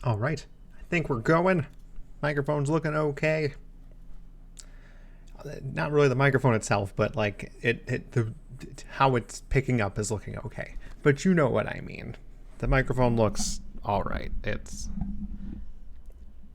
All right. I think we're going. Microphone's looking okay. Not really the microphone itself, but like how it's picking up is looking okay. But you know what I mean. The microphone looks all right. It's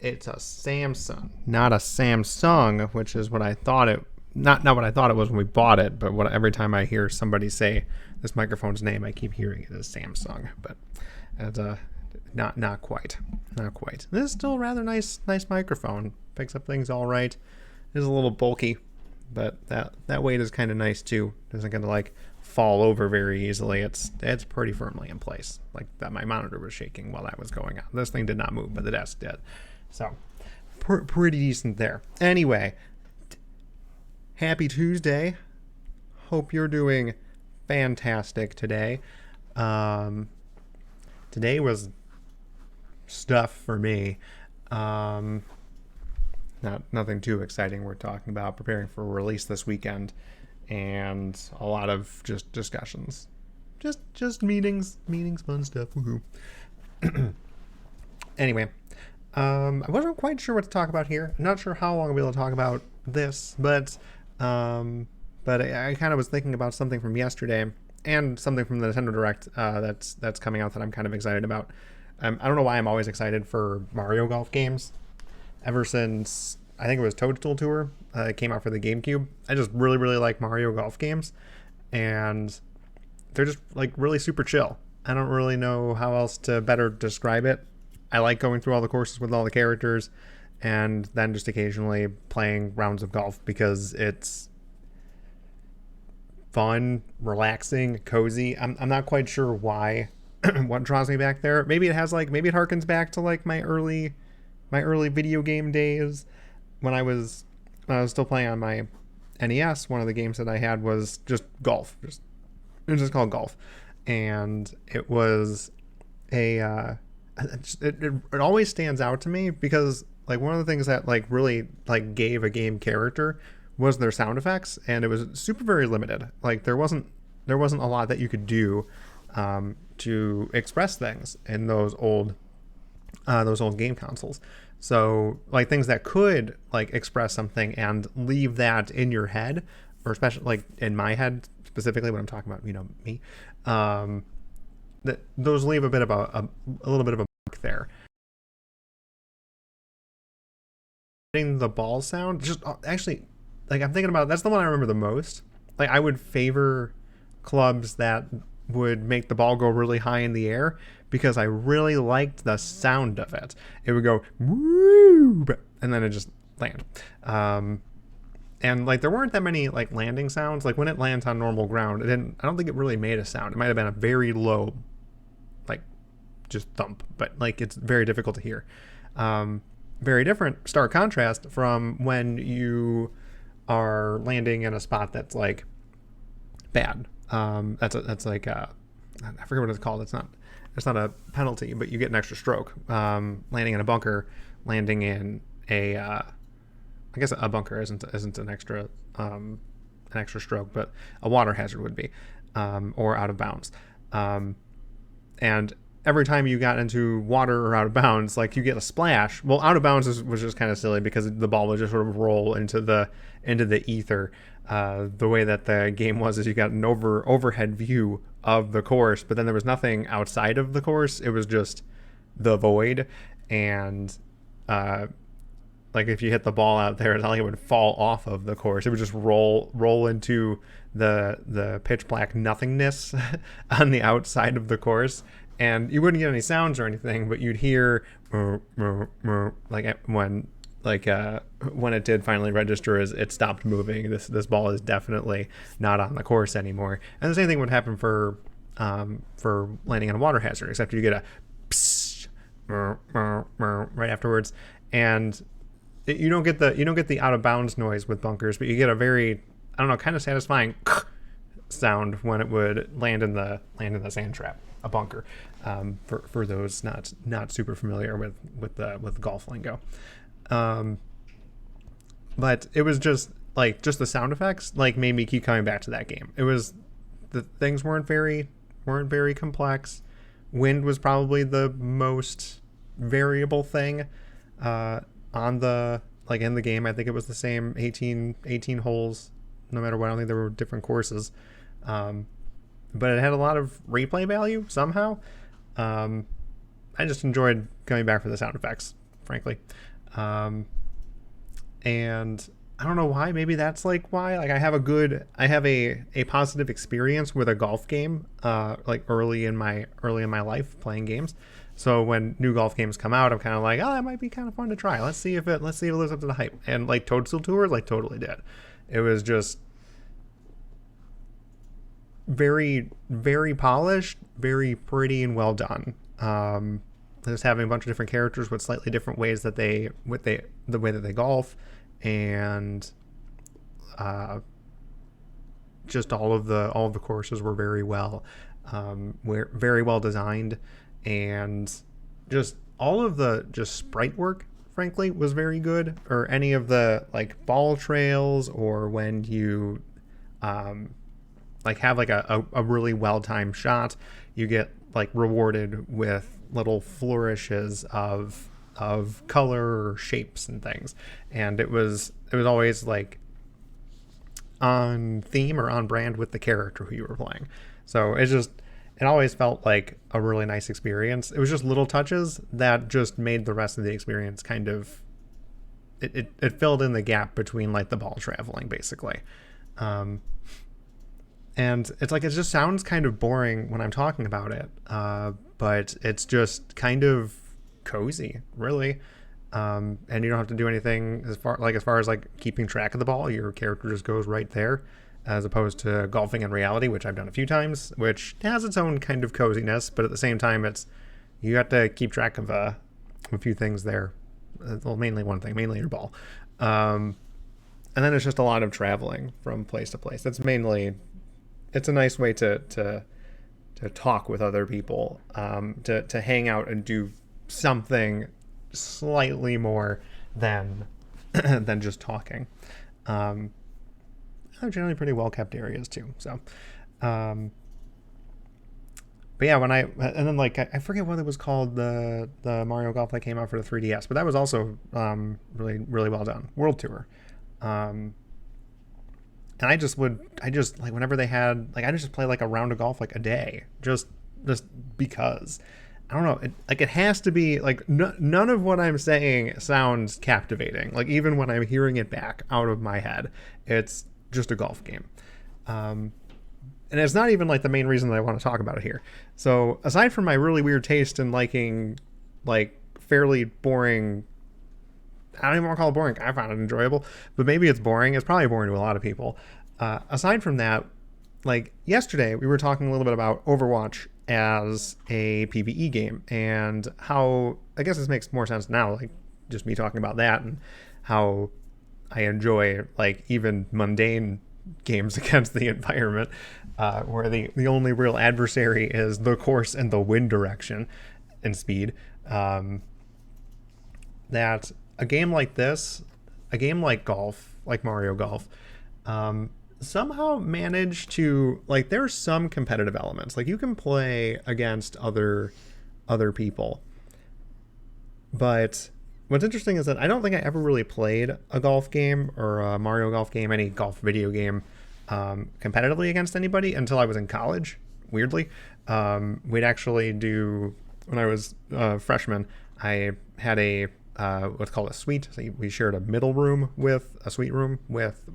a Samsung, not a Samsung, which is what I thought it. Not what I thought it was when we bought it, but what every time I hear somebody say this microphone's name, I keep hearing it as Samsung. But it's not quite. This is still a rather nice microphone. Picks up things all right. It is a little bulky, but that weight is kind of nice too. Doesn't gonna like fall over very easily. It's pretty firmly in place. Like that, my monitor was shaking while that was going on. This thing did not move, but the desk did. So pretty decent there. Anyway, happy Tuesday. Hope you're doing fantastic today. Today was stuff for me. Nothing too exciting. We're talking about preparing for release this weekend, and a lot of just discussions, just meetings, fun stuff. Woohoo! Anyway, I wasn't quite sure what to talk about here. I'm not sure how long I'll be able to talk about this, but I kind of was thinking about something from yesterday and something from the Nintendo Direct that's coming out that I'm kind of excited about. I don't know why I'm always excited for Mario Golf games. Ever since I think it was Toadstool Tour, it came out for the GameCube. I just really like Mario Golf games, and they're just like really super chill. I don't really know how else to better describe it. I like going through all the courses with all the characters, and then just occasionally playing rounds of golf because it's fun, relaxing, cozy. I'm not quite sure why what draws me back there. Maybe it harkens back to like my early video game days when I was still playing on my NES. One of the games that I had was just golf. It was just called golf, and it was it always stands out to me because like one of the things that like really like gave a game character was their sound effects, and it was super very limited. Like there wasn't a lot that you could do to express things in those old game consoles. So like things that could like express something and leave that in your head, or especially like in my head specifically when I'm talking about me, that those leave a bit of a little bit of a mark there. Getting the ball sound, just actually, like I'm thinking about it, that's the one I remember the most. Like I would favor clubs that would make the ball go really high in the air because I really liked the sound of it. It would go woo, and then it just land. And like there weren't that many like landing sounds. Like when it lands on normal ground, I don't think it really made a sound. It might have been a very low, like just thump, but like it's very difficult to hear. Very different, stark contrast from when you are landing in a spot that's like bad. That's like I forget what it's called. It's not a penalty, but you get an extra stroke. Landing in a bunker, landing in a I guess a bunker isn't an extra stroke, but a water hazard would be, or out of bounds. And every time you got into water or out of bounds, like you get a splash. Well, out of bounds was just kind of silly because the ball would just sort of roll into the ether. The way that the game was is you got an overhead view of the course, but then there was nothing outside of the course. It was just the void, and like if you hit the ball out there, it's not like it would fall off of the course. It would just roll into the pitch black nothingness on the outside of the course, and you wouldn't get any sounds or anything, but you'd hear like when it did finally register as it stopped moving. This ball is definitely not on the course anymore. And the same thing would happen for landing on a water hazard, except you get a psst, right afterwards, and you don't get the out of bounds noise with bunkers, but you get a very, I don't know, kind of satisfying sound when it would land in the sand trap, a bunker. For those not super familiar with golf lingo. But it was just the sound effects like made me keep coming back to that game. It was, the things weren't very complex. Wind was probably the most variable thing on the like in the game. I think it was the same 18 holes no matter what. I don't think there were different courses, but it had a lot of replay value somehow. I just enjoyed coming back for the sound effects, frankly. And I don't know why. Maybe that's like why. Like I have a positive experience with a golf game, like early in my life playing games. So when new golf games come out, I'm kind of like, oh, that might be kind of fun to try. Let's see if it lives up to the hype. And like Toadstool Tour, like totally did. It was just very, very polished, very pretty and well done. Just having a bunch of different characters with slightly different ways that the way that they golf, and just all of the courses were very well designed, and just all of the just sprite work frankly was very good. Or any of the like ball trails, or when you like have like a really well timed shot, you get like rewarded with little flourishes of color or shapes and things. And it was always like on theme or on brand with the character who you were playing. So it always felt like a really nice experience. It was just little touches that just made the rest of the experience kind of it filled in the gap between like the ball traveling basically. And it's like, it just sounds kind of boring when I'm talking about it, but it's just kind of cozy, really. And you don't have to do anything as far as keeping track of the ball. Your character just goes right there, as opposed to golfing in reality, which I've done a few times, which has its own kind of coziness, but at the same time, you have to keep track of a few things there. Well, mainly one thing, mainly your ball. And then it's just a lot of traveling from place to place. It's a nice way to talk with other people, to hang out and do something slightly more than than just talking. They're generally pretty well kept areas too. So, but yeah, and then like I forget what it was called, the Mario Golf that came out for the 3DS, but that was also really really well done. World Tour. And I just like whenever they had like, I just play like a round of golf like a day, just because I don't know, it has to be like none of what I'm saying sounds captivating. Like even when I'm hearing it back out of my head, it's just a golf game. And it's not even like the main reason that I want to talk about it here. So aside from my really weird taste in liking like fairly boring, I don't even want to call it boring. I found it enjoyable, but maybe it's boring. It's probably boring to a lot of people. Aside from that, like yesterday, we were talking a little bit about Overwatch as a PvE game, and how, I guess this makes more sense now, like just me talking about that, and how I enjoy like even mundane games against the environment, where the only real adversary is the course and the wind direction and speed. That a game like this, a game like golf, like Mario Golf, somehow managed to, like, there's some competitive elements. Like, you can play against other people. But what's interesting is that I don't think I ever really played a golf game or a Mario Golf game, any golf video game, competitively against anybody until I was in college, weirdly. We'd actually do, when I was a freshman, I had a what's called a suite. So we shared a suite room with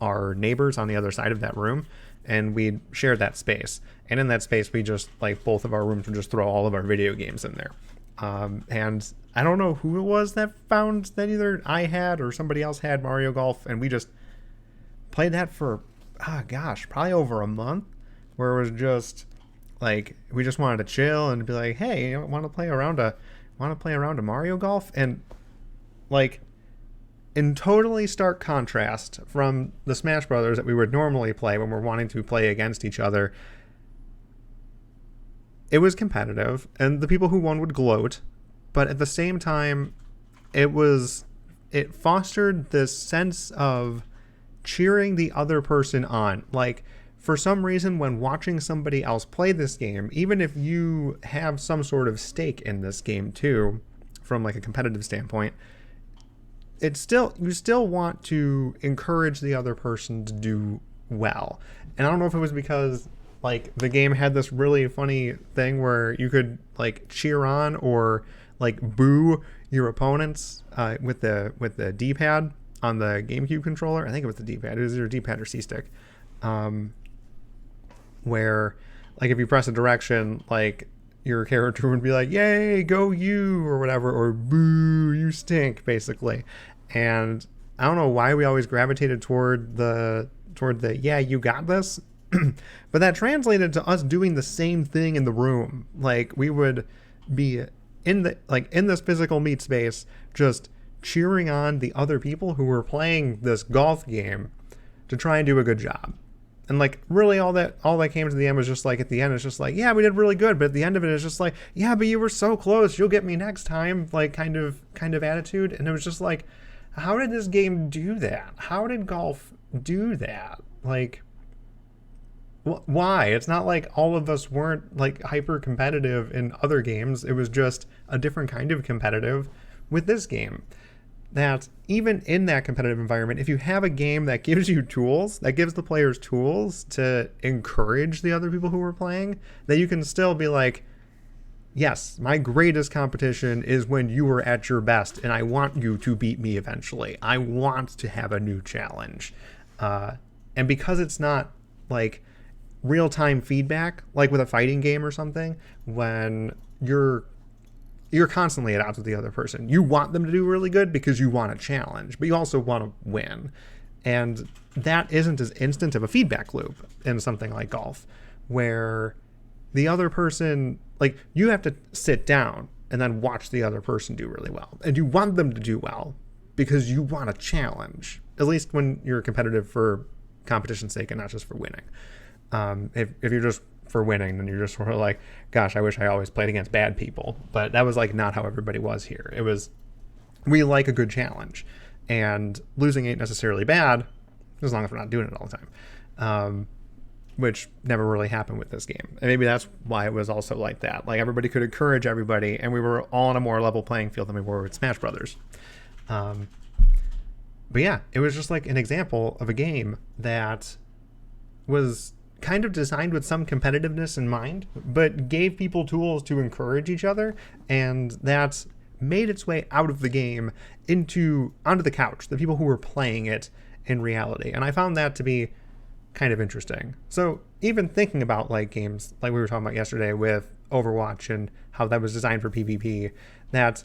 our neighbors on the other side of that room, and we shared that space. And in that space, we just, like, both of our rooms would just throw all of our video games in there. And I don't know who it was that found that either I had or somebody else had Mario Golf, and we just played that for, probably over a month, where it was just like, we just wanted to chill and be like, hey, want to play around a Mario Golf? And like, in totally stark contrast from the Smash Brothers that we would normally play when we're wanting to play against each other, it was competitive, and the people who won would gloat, but at the same time, it fostered this sense of cheering the other person on. Like, for some reason, when watching somebody else play this game, even if you have some sort of stake in this game too, from like a competitive standpoint, you still want to encourage the other person to do well. And I don't know if it was because like the game had this really funny thing where you could like cheer on or like boo your opponents with the D-pad on the GameCube controller. I think it was the D-pad. It was either D-pad or C-stick. Where like if you press a direction, like your character would be like, yay, go you, or whatever, or boo, you stink, basically. And I don't know why we always gravitated toward the yeah, you got this. But that translated to us doing the same thing in the room. Like we would be in this physical meat space, just cheering on the other people who were playing this golf game to try and do a good job. And like really all that came to the end was just like, at the end it's just like, yeah, we did really good, but at the end of it it's just like, yeah, but you were so close, you'll get me next time, like kind of attitude. And it was just like, how did this game do that? How did golf do that? Like, why? It's not like all of us weren't like hyper competitive in other games. It was just a different kind of competitive with this game. That even in that competitive environment, if you have a game that gives you tools, that gives the players tools to encourage the other people who are playing, that you can still be like, yes, my greatest competition is when you are at your best, and I want you to beat me eventually. I want to have a new challenge. And because it's not like real-time feedback, like with a fighting game or something, when you're constantly at odds with the other person. You want them to do really good because you want a challenge, but you also want to win. And that isn't as instant of a feedback loop in something like golf, where the other person, like you have to sit down and then watch the other person do really well. And you want them to do well because you want a challenge, at least when you're competitive for competition's sake and not just for winning. If you're just for winning, then you're just sort of like, gosh, I wish I always played against bad people. But that was like not how everybody was here. It was, we like a good challenge, and losing ain't necessarily bad as long as we're not doing it all the time, which never really happened with this game. And maybe that's why it was also like that. Like everybody could encourage everybody, and we were all on a more level playing field than we were with Smash Brothers. But yeah, it was just like an example of a game that was kind of designed with some competitiveness in mind, but gave people tools to encourage each other, and that made its way out of the game onto the couch, the people who were playing it in reality. And I found that to be kind of interesting. So even thinking about like games like we were talking about yesterday with Overwatch and how that was designed for PvP, that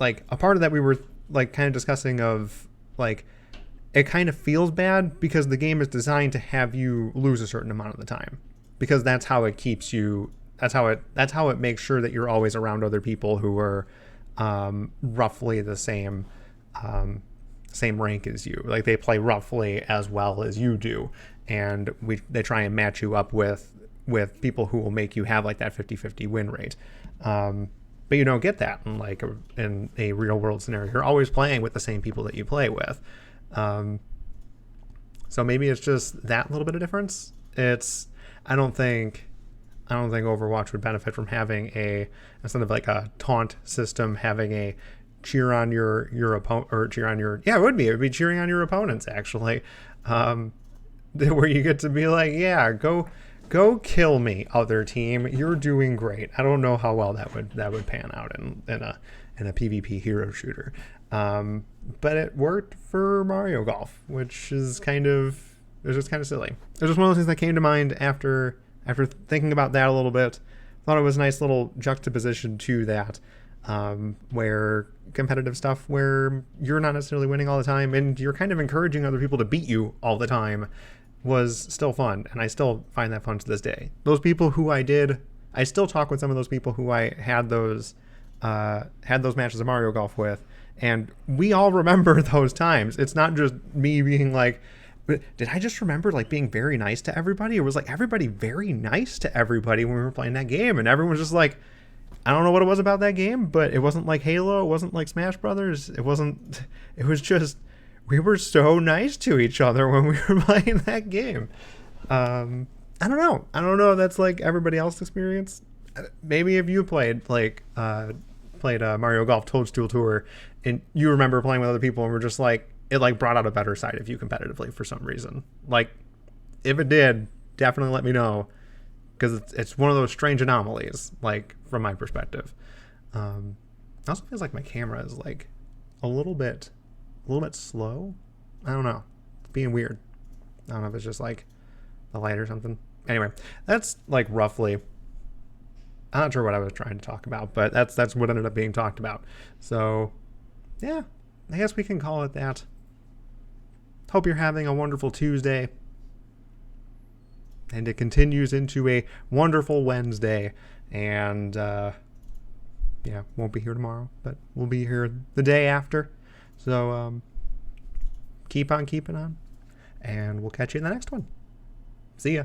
like a part of that we were like kind of discussing of like, it kind of feels bad because the game is designed to have you lose a certain amount of the time, because that's how it keeps you. That's how it makes sure that you're always around other people who are roughly the same rank as you. Like they play roughly as well as you do, and they try and match you up with people who will make you have like that 50-50 win rate. But you don't get that in a real world scenario. You're always playing with the same people that you play with. So maybe it's just that little bit of difference. I don't think Overwatch would benefit from having instead of like a taunt system, having a cheer on your opponent, or cheer on your, yeah, it would be cheering on your opponents actually. Where you get to be like, yeah, go kill me, other team. You're doing great. I don't know how well that would pan out in a PvP hero shooter. But it worked for Mario Golf, which is just kind of silly. It was just one of those things that came to mind after thinking about that a little bit. Thought it was a nice little juxtaposition to that, where competitive stuff where you're not necessarily winning all the time and you're kind of encouraging other people to beat you all the time was still fun, and I still find that fun to this day. Those people who I still talk with some of those people who I had those matches of Mario Golf with, and we all remember those times. It's not just me being like, did I just remember like being very nice to everybody? Or was like everybody very nice to everybody when we were playing that game? And everyone was just like, I don't know what it was about that game, but it wasn't like Halo. It wasn't like Smash Brothers. It was just, we were so nice to each other when we were playing that game. I don't know. I don't know if that's like everybody else's experience. Maybe if you played Mario Golf Toadstool Tour and you remember playing with other people and were just like it like brought out a better side of you competitively for some reason. Like if it did, definitely let me know because it's one of those strange anomalies. Like from my perspective, it also feels like my camera is like a little bit slow. I don't know. It's being weird. I don't know if it's just like the light or something. Anyway, that's like roughly. I'm not sure what I was trying to talk about, but that's what ended up being talked about. So, yeah, I guess we can call it that. Hope you're having a wonderful Tuesday, and it continues into a wonderful Wednesday. And yeah, won't be here tomorrow, but we'll be here the day after. So keep on keeping on, and we'll catch you in the next one. See ya.